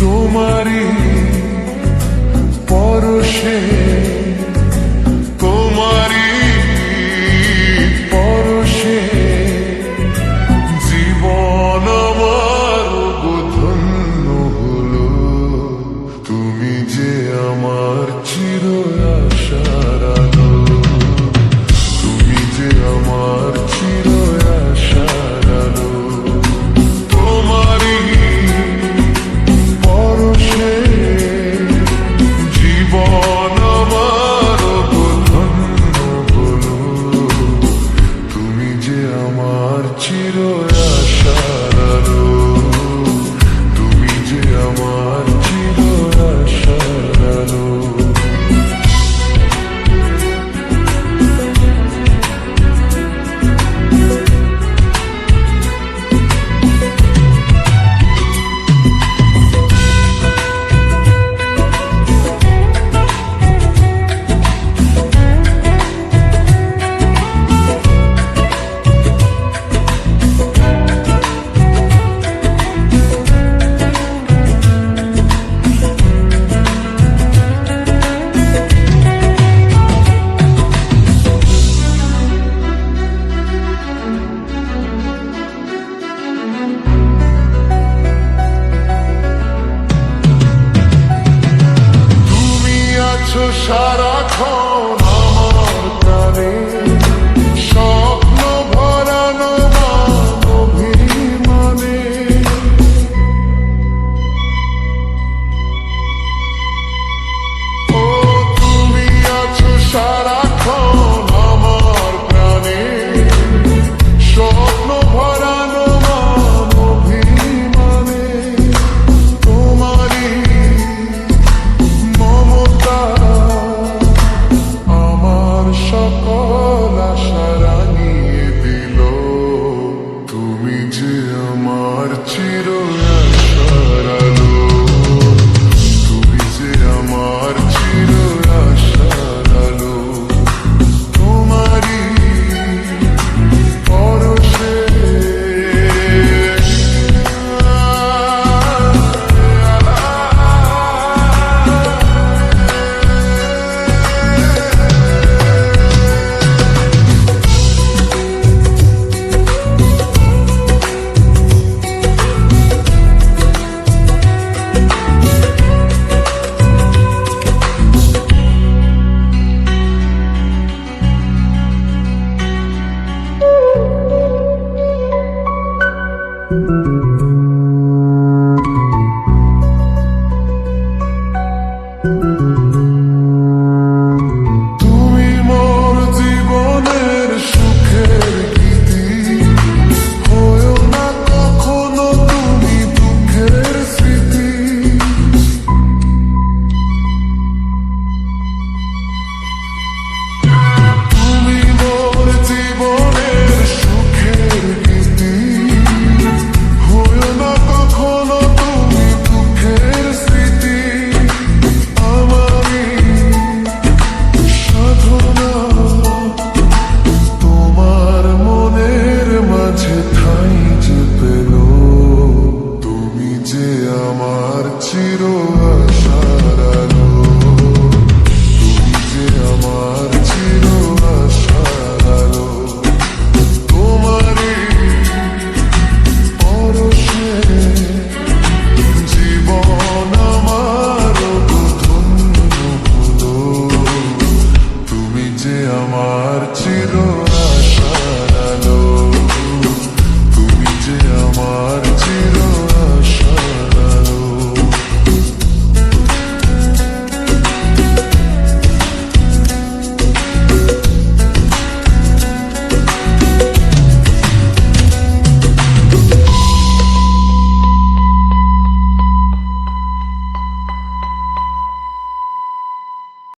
তোমারি পরশে তোমারি পরশে জীবন আমার ধন্য হলো। তুমি যে আমার চির আশার আলো, তুমি যে আমার চির আশার আলো। তোমারি পরশে জীবন আমার ধন্য হলো। তুমি যে আমার চির আশার আলো, তুমি যে আমার চির আশার আলো। সারাক্ষণ আমার প্রাণে স্বপ্ন ভরানো অভিমানে। ও তুমি আছো সারাক্ষণ আমার প্রাণে স্বপ্ন ভরানো অভিমানে। তোমারই মমতা সকল আশা রাঙিয়ে দিল। তুমি যে আমার চির আশার আলো, তুমি যে আমার চির আশার আলো। তোমারই পরশে চির আশা।